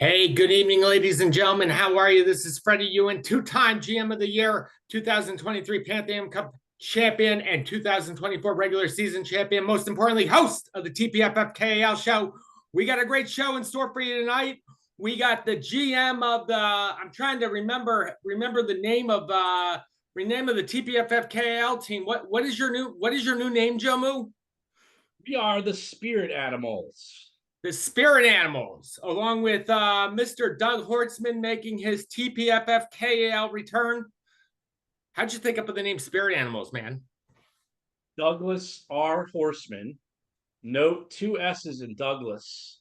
Hey, good evening, ladies and gentlemen. How are you? This is Freddie Ewan, two-time GM of the Year, 2023 Pantheon Cup champion, and 2024 regular season champion. Most importantly, host of the TPFFKAL show. We got a great show in store for you tonight. We got the GM of the. I'm trying to remember the name of the TPFFKAL team. What is your new name, Jomu? We are the spirit animals. The Spirit Animals, along with Mr. Doug Hortzman making his TPFFKAL return. How'd you think up of the name Spirit Animals, man? Douglas R. Horseman. Note two S's in Douglas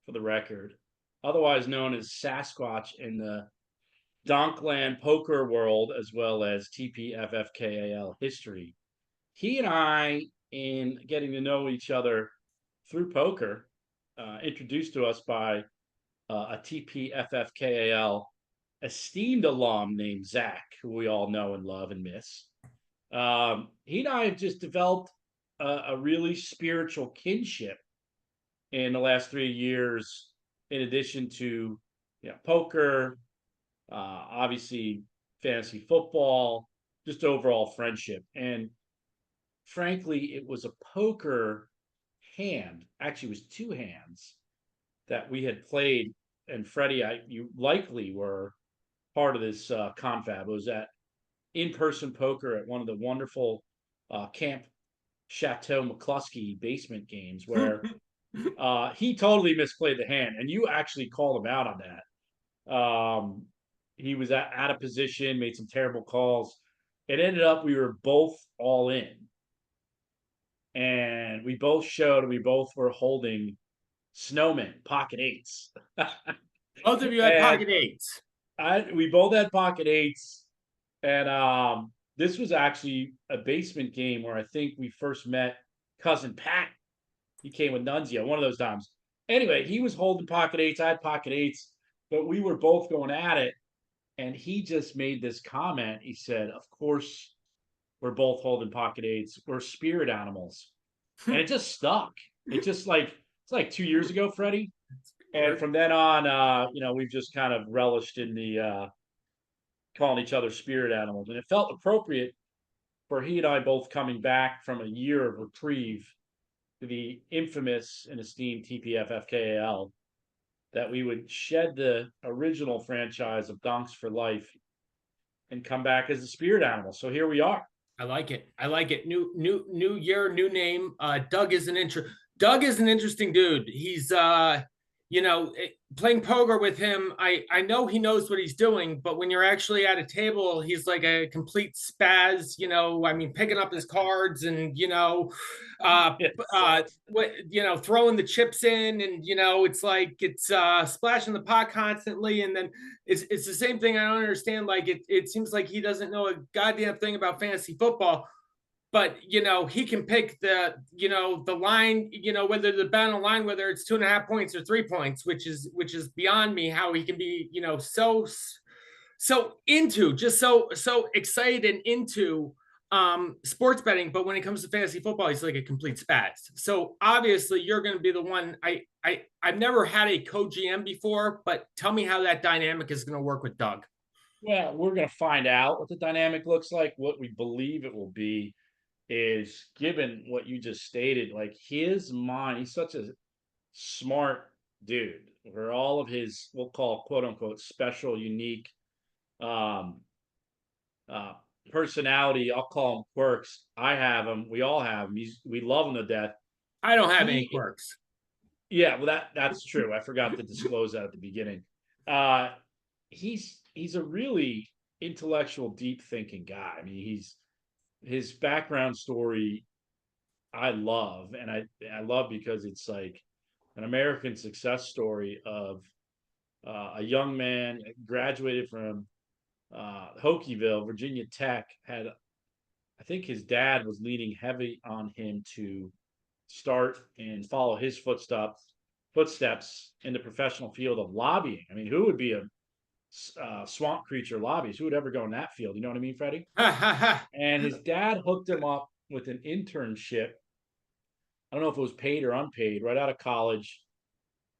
for the record. Otherwise known as Sasquatch in the Donkland poker world, as well as TPFFKAL history. He and I, in getting to know each other through poker, introduced to us by a TPFFKAL esteemed alum named Zach, who we all know and love and miss. He and I have just developed a really spiritual kinship in the last 3 years, in addition to poker, obviously fantasy football, just overall friendship. And frankly, it was a poker hand, actually, it was two hands that we had played. And Freddie, you likely were part of this confab. It was at in-person poker at one of the wonderful Camp Chateau McCluskey basement games where he totally misplayed the hand, and you actually called him out on that. He was out of position, made some terrible calls. It ended up we were both all in, and we both showed we both were holding snowmen, pocket eights. Both of you had And pocket eights. we both had pocket eights, and this was actually a basement game where I think we first met cousin Pat. He came with Nunzio one of those times. Anyway, he was holding pocket eights, I had pocket eights, but we were both going at it. And he just made this comment. He said, "Of course, we're both holding pocket eights. We're spirit animals," and it just stuck. It just it's like 2 years ago, Freddie. And from then on, we've just kind of relished in the calling each other spirit animals, and it felt appropriate for he and I both coming back from a year of reprieve to the infamous and esteemed TPFFKAL, that we would shed the original franchise of Donks for Life and come back as a spirit animal. So here we are. I like it. I like it. New year, new name. Doug is Doug is an interesting dude. He's playing poker with him, I know he knows what he's doing, but when you're actually at a table, he's like a complete spaz. I mean, picking up his cards and throwing the chips in, and it's like it's splashing the pot constantly, and then it's the same thing. I don't understand. Like it seems like he doesn't know a goddamn thing about fantasy football, but he can pick the line, whether the bet on the line, whether it's 2.5 points or 3 points, which is beyond me, how he can be so into, just so excited and into sports betting, but when it comes to fantasy football, he's like a complete spaz. So obviously you're going to be the one. I've never had a co-GM before, but tell me how that dynamic is going to work with Doug. Well, we're going to find out what the dynamic looks like. What we believe it will be is, given what you just stated, like his mind, he's such a smart dude, where all of his, we'll call quote unquote special, unique um uh personality, I'll call them quirks. I have them, we all have them. We love him to death. I don't have any He quirks. Yeah, well, that's true. I forgot to disclose that at the beginning. uh he's a really intellectual, deep thinking guy. I mean, his background story I love, and I love because it's like an American success story of a young man graduated from Hokieville, Virginia Tech. Had, I think his dad was leaning heavy on him to start and follow his footsteps in the professional field of lobbying. I mean, who would be a swamp creature lobbyist? Who would ever go in that field? You know what I mean, Freddie? And his dad hooked him up with an internship. I don't know if it was paid or unpaid, right out of college,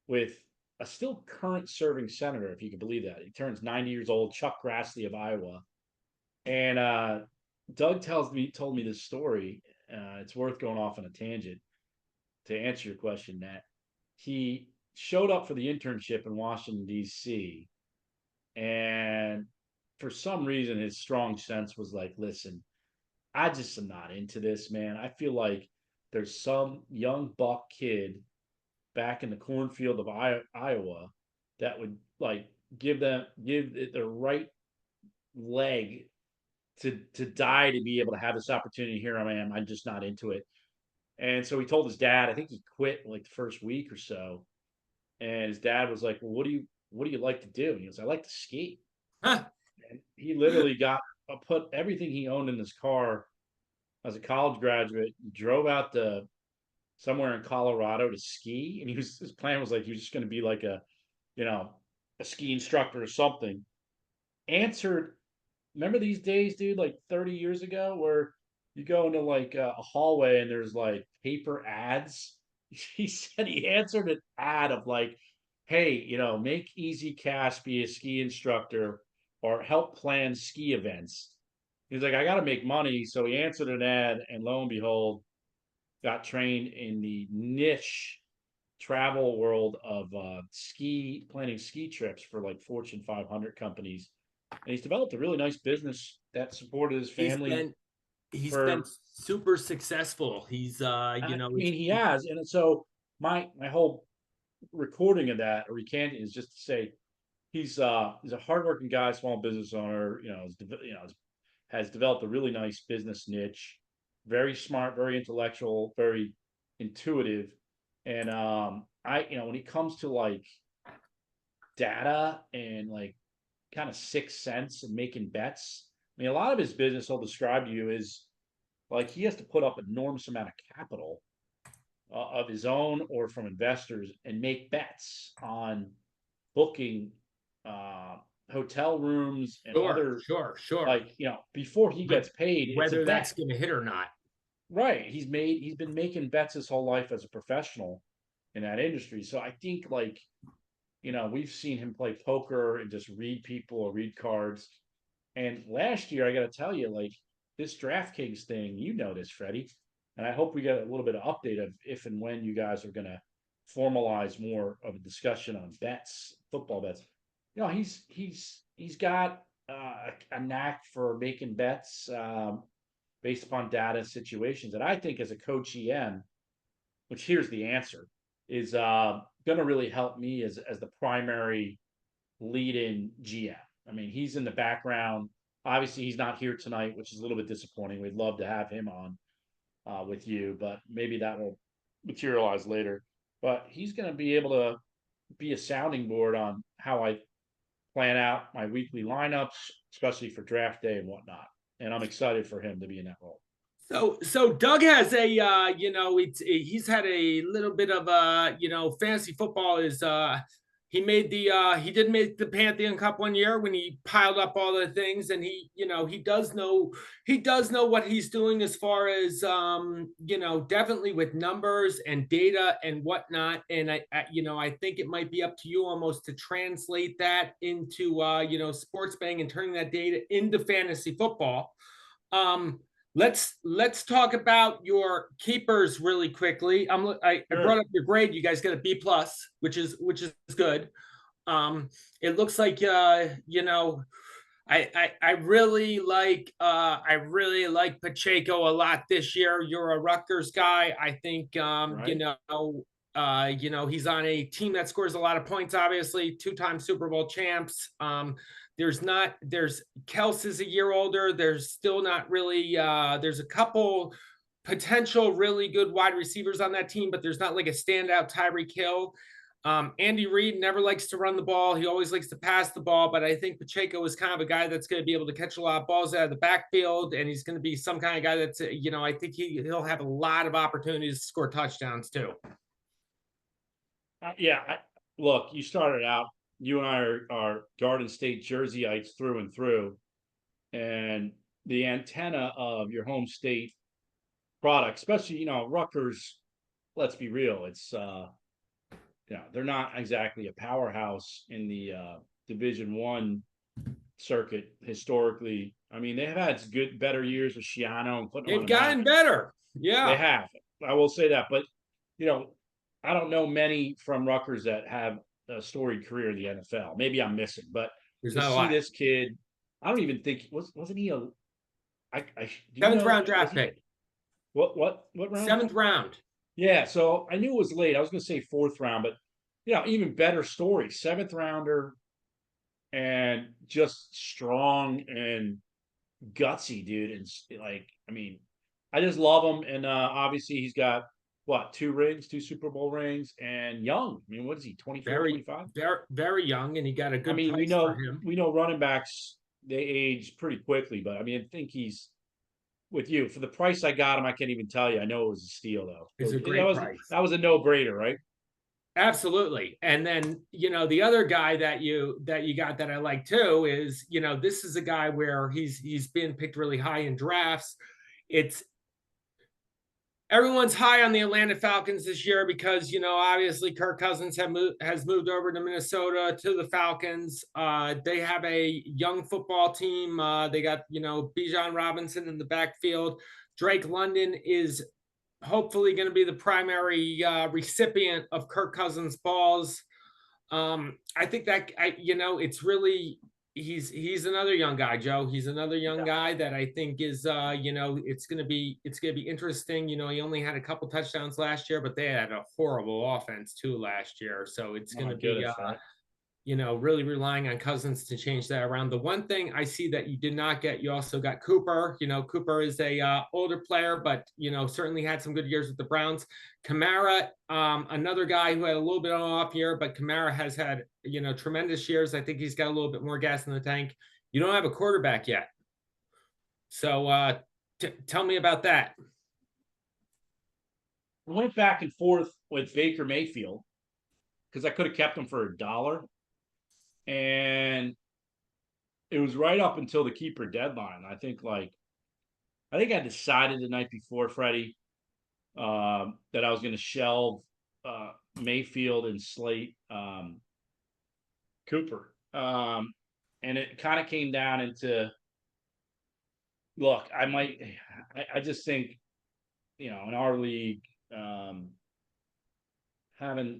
with a still current serving senator, if you can believe that. He turns 90 years old, Chuck Grassley of Iowa. And Doug told me this story. It's worth going off on a tangent to answer your question, Nat. He showed up for the internship in Washington, D.C. And for some reason, his strong sense was like, listen, I just am not into this, man. I feel like there's some young buck kid back in the cornfield of Iowa that would like give it the right leg to die to be able to have this opportunity. Here I am. I'm just not into it. And so he told his dad. I think he quit like the first week or so. And his dad was like, "Well, what do you like to do?" And he goes, "I like to ski." Huh. And he literally got put everything he owned in his car as a college graduate, drove out to somewhere in Colorado to ski. And his plan was like he was just going to be like you know, a ski instructor or something. Answered, remember these days, dude, like 30 years ago, where you go into like a hallway and there's like paper ads. He said he answered an ad of like, hey, make easy cash, be a ski instructor, or help plan ski events. He's like, I got to make money. So he answered an ad, and lo and behold, got trained in the niche travel world of planning ski trips for like Fortune 500 companies. And he's developed a really nice business that supported his family. He's been super successful. He has. And so my whole recording of that or recanting is just to say he's a hardworking guy, small business owner, has developed a really nice business niche, very smart, very intellectual, very intuitive. And when it comes to like data and like kind of sixth sense and making bets, I mean, a lot of his business I'll describe to you is like he has to put up an enormous amount of capital of his own or from investors and make bets on booking hotel rooms and other sure. like before he gets paid, whether that's going to hit or not. Right. He's been making bets his whole life as a professional in that industry. So I think like we've seen him play poker and just read people or read cards. And last year, I got to tell you, like this DraftKings thing, this, Freddie, and I hope we get a little bit of update of if and when you guys are going to formalize more of a discussion on bets, football bets. He's got a knack for making bets based upon data situations, and I think as a coach EM, which here's the answer, is going to really help me as the primary lead-in GM. I mean, he's in the background. Obviously, he's not here tonight, which is a little bit disappointing. We'd love to have him on with you, but maybe that will materialize later. But he's going to be able to be a sounding board on how I plan out my weekly lineups, especially for draft day and whatnot. And I'm excited for him to be in that role. So Doug has a he's had a little bit of fantasy football is he did make the Pantheon Cup one year when he piled up all the things, and he does know what he's doing as far as definitely with numbers and data and whatnot. And I think it might be up to you almost to translate that into sports betting and turning that data into fantasy football. Let's talk about your keepers really quickly. I brought up your grade. You guys got a B plus, which is good. It looks like I really like PACHECO a lot this year. You're a Rutgers guy. I think he's on a team that scores a lot of points. Obviously, 2-time Super Bowl champs. There's Kels is a year older. There's still not really, there's a couple potential really good wide receivers on that team, but there's not like a standout Tyreek Hill. Andy Reid never likes to run the ball. He always likes to pass the ball, but I think PACHECO is kind of a guy that's going to be able to catch a lot of balls out of the backfield, and he's going to be some kind of guy that's, I think he'll have a lot of opportunities to score touchdowns too. Look, you started out, you and I are Garden State Jerseyites through and through, and the antenna of your home state product, especially, Rutgers, let's be real, it's they're not exactly a powerhouse in the Division One circuit historically. I mean, they've had better years with Shiano and putting them on They've the map. gotten better. They Yeah. have. I will say that. But, I don't know many from Rutgers that have a storied career in the NFL. Maybe I'm missing, but There's to not a see lot. this kid, I don't even think wasn't he a do you Seventh know round draft pick. what round? Seventh round. Yeah, so I knew it was late. I was going to say fourth round, but even better story. Seventh rounder and just strong and gutsy, dude. And like, I mean, I just love him. And obviously, he's got what, 2 rings, 2 Super Bowl rings, and young. I mean, what is he, 24, Very, 25? very young, and he got a I good mean, price for him. we know running backs, they age pretty quickly, but I mean, I think he's with you for the price I got him. I can't even tell you. I know it was a steal though. It's a That great was price. that was a no-brainer, right? Absolutely. And then, the other guy that you got that I like too is, this is a guy where he's been picked really high in drafts. It's everyone's high on the Atlanta Falcons this year because, obviously Kirk Cousins has moved over to Minnesota to the Falcons. They have a young football team. They got, Bijan Robinson in the backfield. Drake London is hopefully going to be the primary recipient of Kirk Cousins' balls. I think that it's really he's another young guy, Joe. He's another young guy that I think is it's gonna be interesting. He only had a couple touchdowns last year, but they had a horrible offense too last year. So it's gonna be Right? really relying on Cousins to change that around. The one thing I see that you did not get, you also got Cooper. Cooper is a older player, but certainly had some good years with the Browns. Kamara, another guy who had a little bit of an off year, but Kamara has had tremendous years. I think he's got a little bit more gas in the tank. You don't have a quarterback yet, so tell me about that. I went back and forth with Baker Mayfield because I could have kept him for $1. And it was right up until the keeper deadline. I think I decided the night before, Freddie, that I was going to shelve Mayfield and slate Cooper. And it kind of came down into, look, I just think, in our league, having,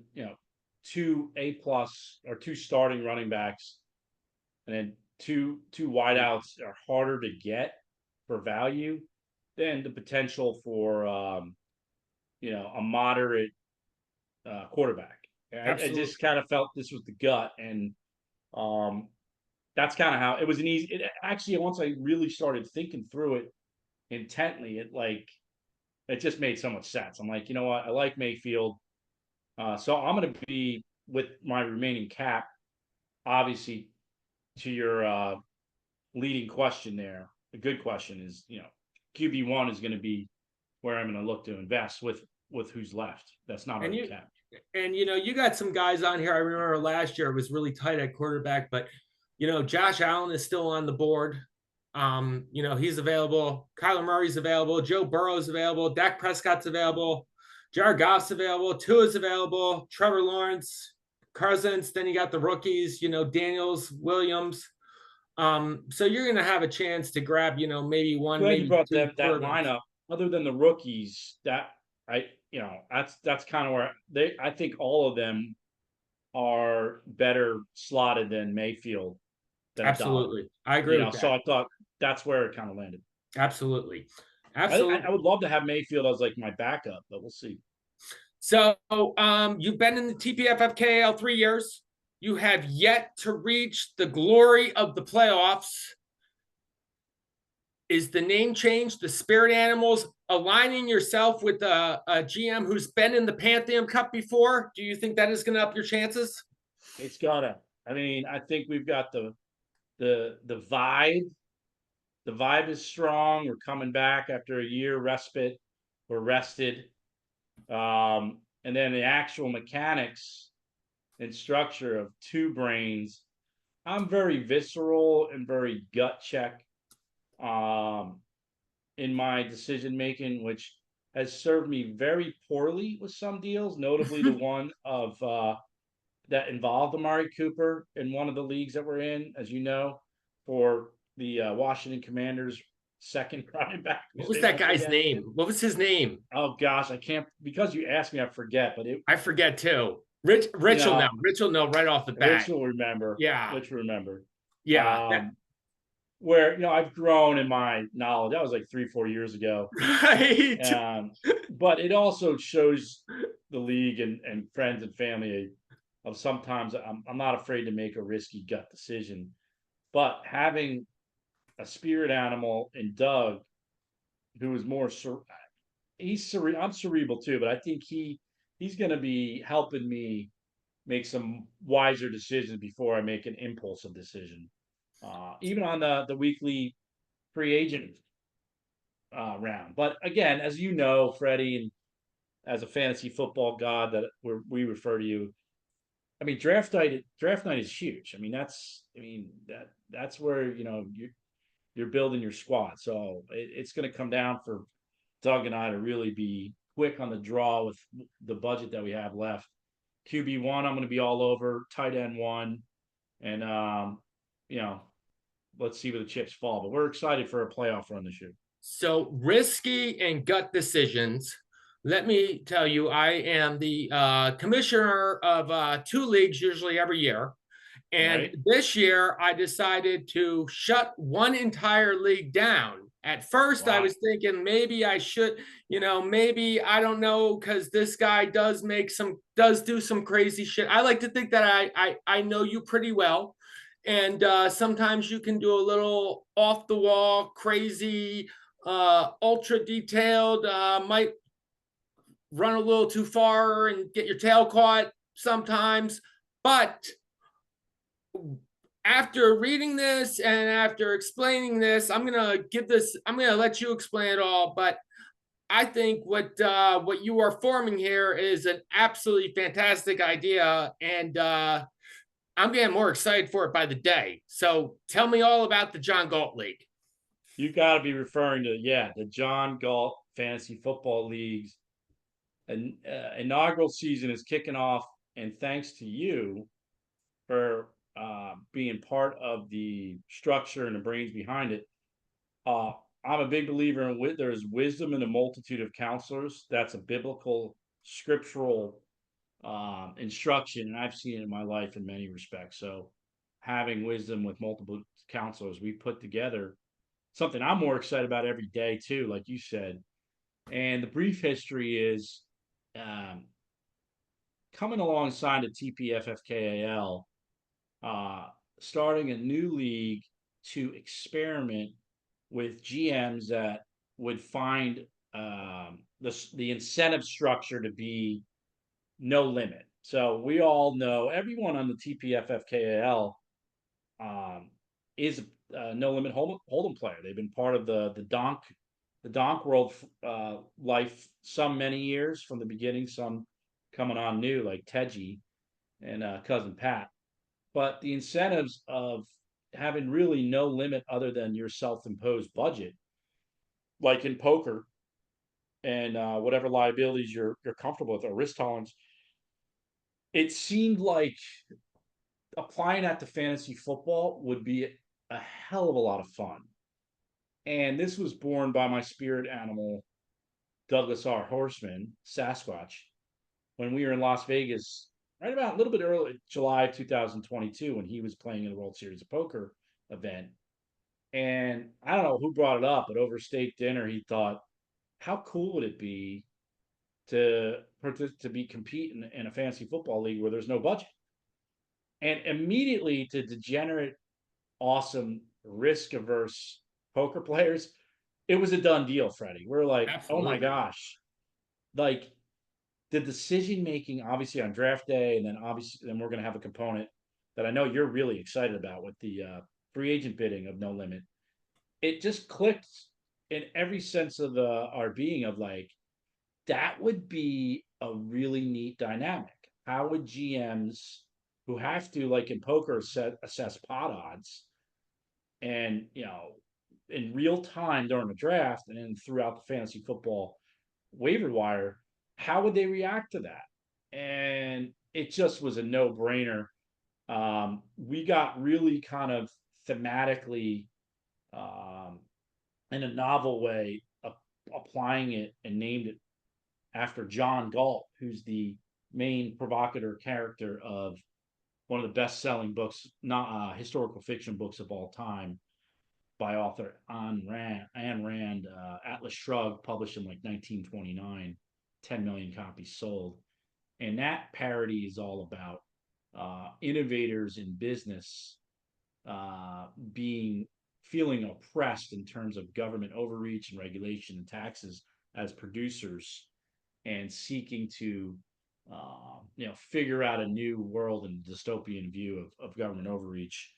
2 A+ or 2 starting running backs and then two wideouts are harder to get for value than the potential for a moderate quarterback. I just kind of felt this was the gut, and that's kind of how it was actually, once I really started thinking through it intently, it just made so much sense. I'm like, you know what, I like Mayfield. So I'm going to be with my remaining cap, obviously, to your leading question there. A good question is, QB1 is going to be where I'm going to look to invest with who's left. That's not already cap. And, you got some guys on here. I remember last year it was really tight at quarterback, but, Josh Allen is still on the board. He's available. Kyler Murray's available. Joe Burrow's available. Dak Prescott's available. Jared Goff's available. Tua's available. Trevor Lawrence, Cousins. Then you got the rookies, Daniels, Williams. So you're going to have a chance to grab, maybe one. Glad maybe you brought two that lineup. Other than the rookies, that's kind of where I think all of them are better slotted than Mayfield. Absolutely, I agree with that. So I thought that's where it kind of landed. Absolutely. I would love to have Mayfield as my backup, but we'll see. So you've been in the TPFFKL 3 years. You have yet to reach the glory of the playoffs. Is the name change, the Spirit Animals, aligning yourself with a GM who's been in the Pantheon Cup before? Do you think that is going to up your chances? It's gotta. I mean, I think we've got the vibe. The vibe is strong. We're coming back after a year respite. We're rested. And then the actual mechanics and structure of 2 brains. I'm very visceral and very gut check in my decision making, which has served me very poorly with some deals, notably the one of that involved Amari Cooper in one of the leagues that we're in, as you know, for the Washington Commanders' second running back, What whose was name that I guy's forget. name? What was his name? Oh gosh, I can't, because you asked me, I forget. But I forget too. you Rich will know. know, Rich will know right off the Rich bat. will remember. Yeah. Rich will remember. Yeah. Um, where I've grown in my knowledge. That was like 3-4 years ago. Right. But it also shows the league and friends and family of sometimes I'm not afraid to make a risky gut decision. But having a spirit animal in Doug, who is more I'm cerebral too, but I think he's going to be helping me make some wiser decisions before I make an impulsive decision. Even on the weekly free agent round. But again, as you know, Freddie, and as a fantasy football god that we refer to you, I mean, draft night is huge. I mean, that's where you're building your squad. So it's going to come down for Doug and I to really be quick on the draw with the budget that we have left. QB1, I'm going to be all over. Tight end one, and you know, let's see where the chips fall. But we're excited for a playoff run this year. So risky and gut decisions. Let me tell you, I am the commissioner of 2 leagues usually every year. And Right? this year, I decided to shut one entire league down. At first, I Wow. was thinking maybe I should, maybe I don't know, because this guy does do some crazy shit. I like to think that I know you pretty well, and sometimes you can do a little off the wall, crazy, ultra detailed. Might run a little too far and get your tail caught sometimes, but after reading this and after explaining this, I'm gonna let you explain it all. But I think what you are forming here is an absolutely fantastic idea, and I'm getting more excited for it by the day. So tell me all about the John Galt League. You got to be referring to the John Galt Fantasy Football League's inaugural season is kicking off, and thanks to you for being part of the structure and the brains behind it. Uh, I'm a big believer in there's wisdom in a multitude of counselors. That's a biblical, scriptural instruction, and I've seen it in my life in many respects. So, having wisdom with multiple counselors, we put together something I'm more excited about every day too, like you said. And the brief history is um, coming alongside the Tpffkal, uh, starting a new league to experiment with GMs that would find the incentive structure to be no limit. So we all know everyone on the Tpffkal is a no limit hold'em player. They've been part of the donk world life some many years from the beginning. Some coming on new like Teji and cousin Pat. But the incentives of having really no limit other than your self-imposed budget, like in poker, and whatever liabilities you're comfortable with or risk tolerance, it seemed like applying that to fantasy football would be a hell of a lot of fun. And this was born by my spirit animal, Douglas R. Horseman, Sasquatch, when we were in Las Vegas, right about a little bit early, July of 2022, when he was playing in the World Series of Poker event. And I don't know who brought it up, but over steak dinner, he thought, how cool would it be to be competing in a fantasy football league where there's no budget? And immediately to degenerate, awesome, risk averse poker players, it was a done deal, Freddie. We're like, oh my Absolutely. gosh. Like the decision making, obviously on draft day, and then obviously then we're going to have a component that I know you're really excited about with the free agent bidding of no limit. It just clicked in every sense of our being of like, that would be a really neat dynamic. How would GMs who have to, like in poker, assess pot odds and in real time during the draft and then throughout the fantasy football waiver wire, how would they react to that? And it just was a no-brainer. We got really kind of thematically, um, in a novel way, applying it and named it after John Galt, who's the main provocateur character of one of the best-selling books, not historical fiction books of all time, by author Ayn Rand, Atlas Shrugged, published in like 1929, 10 million copies sold. And that parody is all about innovators in business being feeling oppressed in terms of government overreach and regulation and taxes as producers, and seeking to figure out a new world and dystopian view of government overreach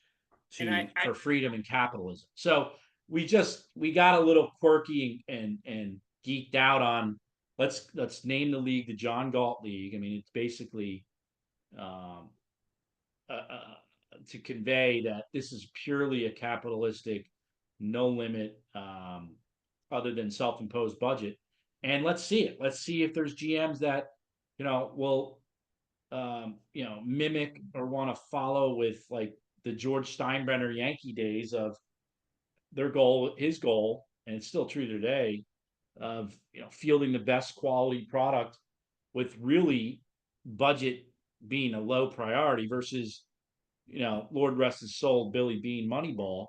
for freedom and capitalism. So we got a little quirky and geeked out on let's name the league the John Galt League. I mean, it's basically um, to convey that this is purely a capitalistic, no limit, other than self-imposed budget. And let's see it. Let's see if there's GMs that will mimic or want to follow with like the George Steinbrenner Yankee days of his goal, and it's still true today, of fielding the best quality product with really budget being a low priority versus Lord rest his soul, Billy Bean Moneyball,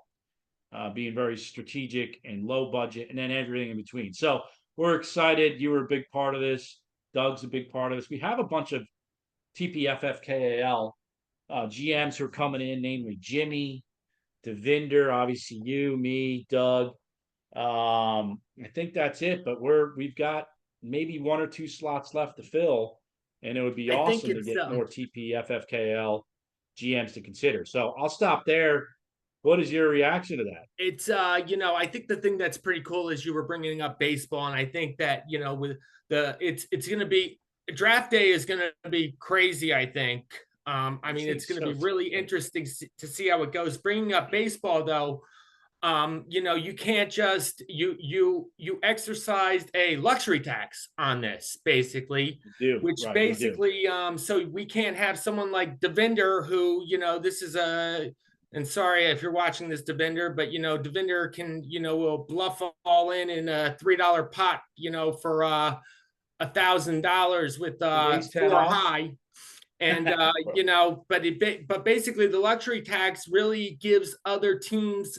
being very strategic and low budget, and then everything in between. So we're excited. You were a big part of this. Doug's a big part of this. We have a bunch of TPFFKAL GMs who are coming in, namely Jimmy, Devinder, obviously you, me, Doug. I think that's it, but we've got maybe 1 or 2 slots left to fill, and it would be awesome to get more TPFFKL GMs to consider. So I'll stop there. What is your reaction to that? It's I think the thing that's pretty cool is you were bringing up baseball, and I think that with it's going to be draft day is going to be crazy. I think. I mean, it's going to be really interesting to see how it goes. Bringing up baseball, though, you can't just you exercised a luxury tax on this, basically, which basically so we can't have someone like Devinder who this is a. And sorry if you're watching this, Devinder, but Devinder can will bluff all in a $3 pot for $1,000 with 4 high. And but basically the luxury tax really gives other teams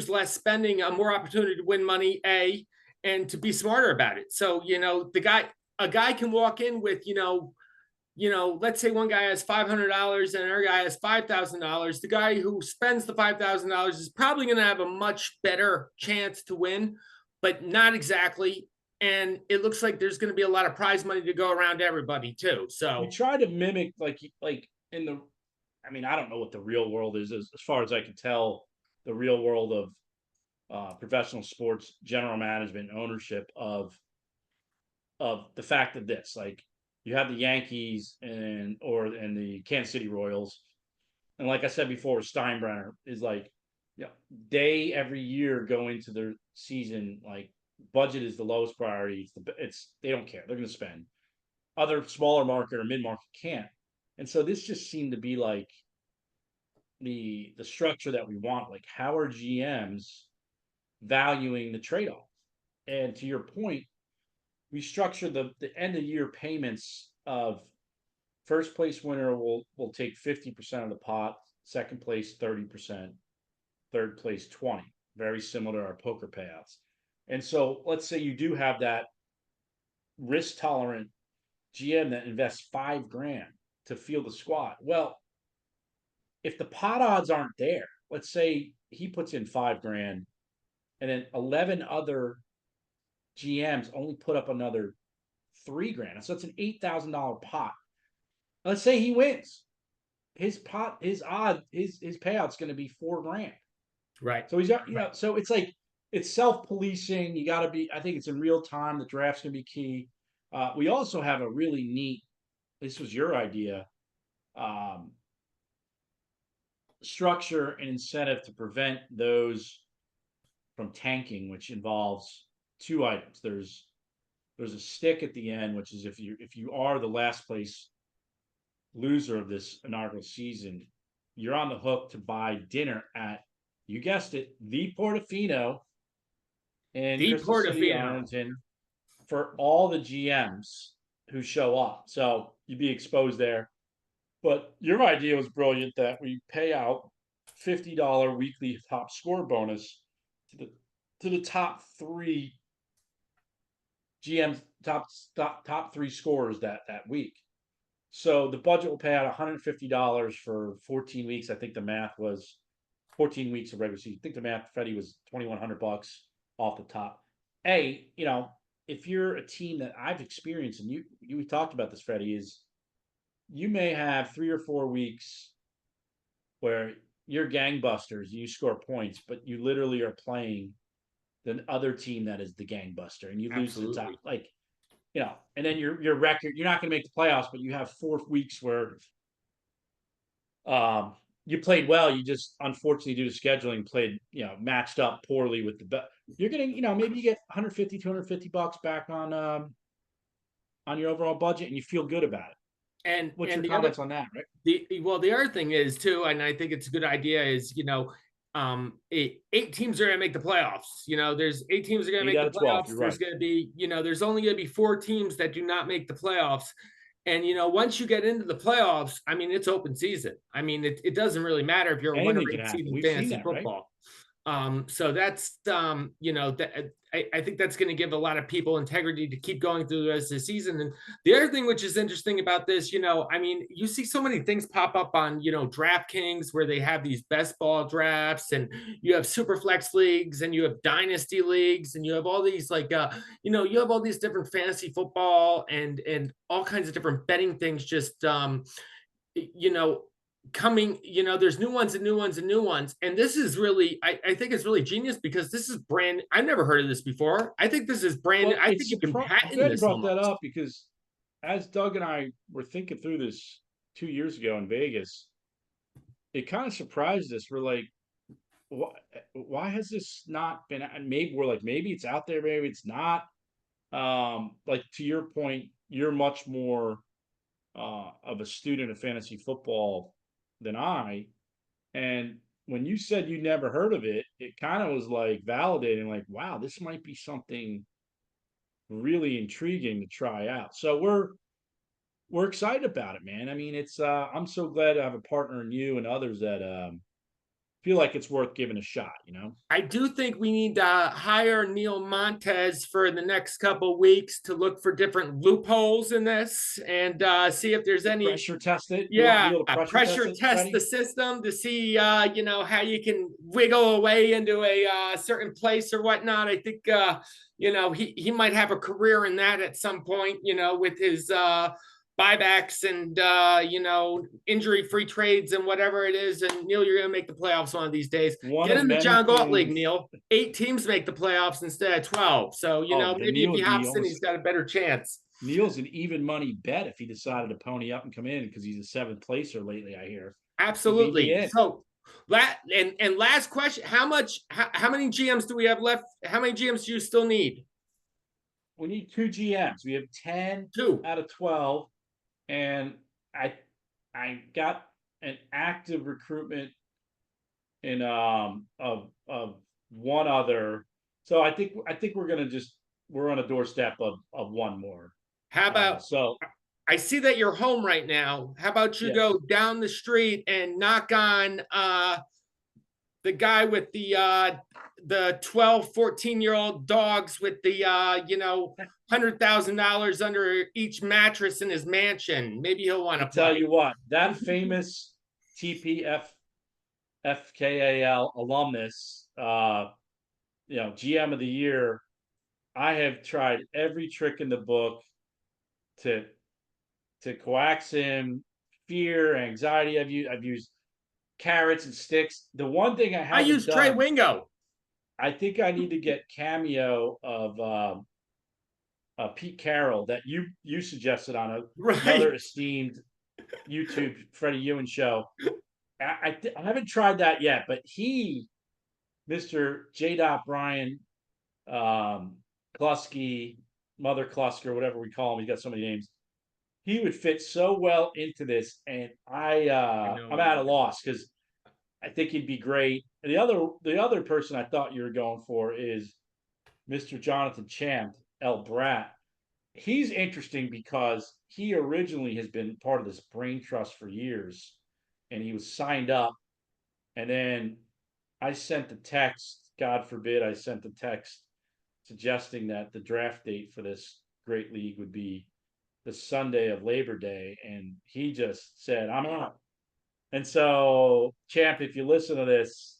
less spending, a more opportunity to win money, and to be smarter about it. So a guy can walk in with let's say one guy has $500 and another guy has $5,000. The guy who spends the $5,000 is probably going to have a much better chance to win, but not exactly. And it looks like there's going to be a lot of prize money to go around to everybody too. So we try to mimic like in the, I mean, I don't know what the real world is as far as I can tell, the real world of professional sports general management and ownership of the fact of this. Like you have the Yankees and the Kansas City Royals, and like I said before, Steinbrenner is like, they every year go into their season like budget is the lowest priority. It's they don't care. They're going to spend. Other smaller market or mid market can't. And so this just seemed to be like the structure that we want. Like, how are GMs valuing the trade off? And to your point, we structure the end of year payments of first place winner will take 50% of the pot, second place 30%, third place 20%. Very similar to our poker payouts. And so let's say you do have that risk tolerant GM that invests $5,000 to field the squad. Well, if the pot odds aren't there, let's say he puts in $5,000 and then 11 other GMs only put up another $3,000. So it's an $8,000 pot. Let's say he wins. His payout's going to be $4,000. Right. So he's got, so it's like, it's self-policing. You got to be, I think it's in real time. The draft's going to be key. We also have a really neat, this was your idea, structure and incentive to prevent those from tanking, which involves two items. There's a stick at the end, which is if you are the last place loser of this inaugural season, you're on the hook to buy dinner at, you guessed it, the Portofino in The Crystal City, Portofino. Arlington, for all the GMs who show up. So you'd be exposed there. But your idea was brilliant that we pay out $50 weekly top score bonus to the top three GMs, top three scorers that week. So the budget will pay out $150 for 14 weeks. I think the math was 14 weeks of regular season. I think the math, Freddie, was $2,100 off the top. If you're a team that I've experienced, and we talked about this, Freddie, is you may have 3 or 4 weeks where you're gangbusters, you score points, but you literally are playing the other team that is the gangbuster, and you lose the top, and then your record, you're not going to make the playoffs, but you have 4 weeks where you played well. You just, unfortunately, due to scheduling, played, matched up poorly with the you're getting, maybe you get $150, $250 back on your overall budget, and you feel good about it. And what's your comments on that, right? The other thing is too, and I think it's a good idea, is 8 teams are going to make the playoffs. There's 8 teams are going to make the playoffs. There's right. going to be, there's only going to be 4 teams that do not make the playoffs. And once you get into the playoffs, I mean, it's open season. I mean, it doesn't really matter if you're a 1 or 8 seed in fantasy football. Right? So that's I think that's going to give a lot of people integrity to keep going through the rest of the season. And the other thing which is interesting about this, I mean, you see so many things pop up on, DraftKings, where they have these best ball drafts, and you have Superflex leagues, and you have Dynasty leagues, and you have all these you have all these different fantasy football and all kinds of different betting things just coming, there's new ones and new ones and new ones. And this is really, I think it's really genius, because this is brand, I've never heard of this before. I think this is brand new. I think you can patent this. You brought that up, because as Doug and I were thinking through this 2 years ago in Vegas, it kind of surprised us. We're like, why has this not been, maybe we're like, maybe it's out there, maybe it's not. Like, to your point, you're much more of a student of fantasy football than I. And when you said you never heard of it, it kind of was like validating, like, wow, this might be something really intriguing to try out. So we're excited about it, man. I mean, it's I'm so glad to have a partner in you and others that feel like it's worth giving a shot. I do think we need to hire Neil Montez for the next couple of weeks to look for different loopholes in this, and see if there's any pressure test it. Yeah, pressure test the system to see how you can wiggle away into a certain place or whatnot. I think he might have a career in that at some point, with his buybacks and injury-free trades and whatever it is. And Neil, you're gonna make the playoffs one of these days. Get in the John Galt League, Neil. 8 teams make the playoffs instead of 12. So maybe if he hops in, he's got a better chance. Neil's an even money bet if he decided to pony up and come in, because he's a 7th placer lately, I hear. Absolutely. So and last question: how many GMs do we have left? How many GMs do you still need? We need 2 GMs. We have 10 out of 12. And I got an active recruitment in of one other. So I think we're on a doorstep of one more. How about I see that you're home right now. How about you go down the street and knock on the guy with the 12, 14-year-old dogs with the $100,000 under each mattress in his mansion. Maybe he'll want to tell you what, that famous Tpffkal alumnus, GM of the year. I have tried every trick in the book to coax him, fear, anxiety. I've used carrots and sticks. The one thing I use Trey Wingo. I think I need to get cameo of Pete Carroll that you suggested on another esteemed YouTube Freddie Ewan show. I haven't tried that yet, but Mr. J. Brian, Klusky, Mother Klusker, whatever we call him. He's got so many names. He would fit so well into this, and I'm at a loss because I think he'd be great. And the other person I thought you were going for is Mr. Jonathan Champ, El Brat. He's interesting because he originally has been part of this brain trust for years, and he was signed up. And then I sent the text, God forbid, I sent the text suggesting that the draft date for this great league would be the Sunday of Labor Day. And he just said, I'm out. And so, Champ, if you listen to this,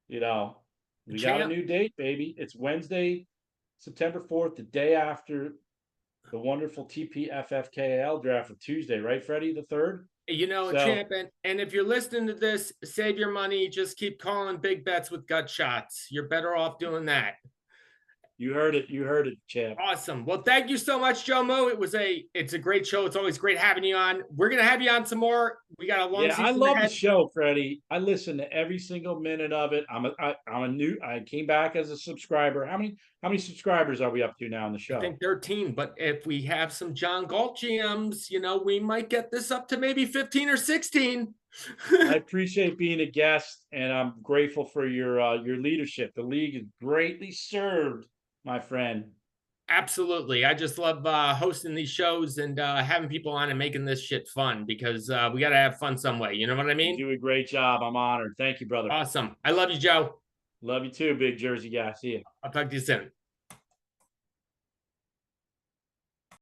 we got a new date, baby. It's Wednesday, September 4th, the day after the wonderful Tpffkal draft of Tuesday, right, Freddie, the 3rd? Champ, and if you're listening to this, save your money. Just keep calling big bets with gut shots. You're better off doing that. You heard it, Champ. Awesome. Well, thank you so much, JOMU. It's a great show. It's always great having you on. We're gonna have you on some more. We got a long season I love ahead. the show, Freddie. I listen to every single minute of it. I came back as a subscriber. How many subscribers are we up to now in the show? I think 13, but if we have some John Galt GMs, we might get this up to maybe 15 or 16. I appreciate being a guest, and I'm grateful for your leadership. The league is greatly served, my friend. Absolutely. I just love hosting these shows and having people on and making this shit fun because we got to have fun some way. You know what I mean? You do a great job. I'm honored. Thank you, brother. Awesome. I love you, Joe. Love you too, big Jersey guy. See you. I'll talk to you soon.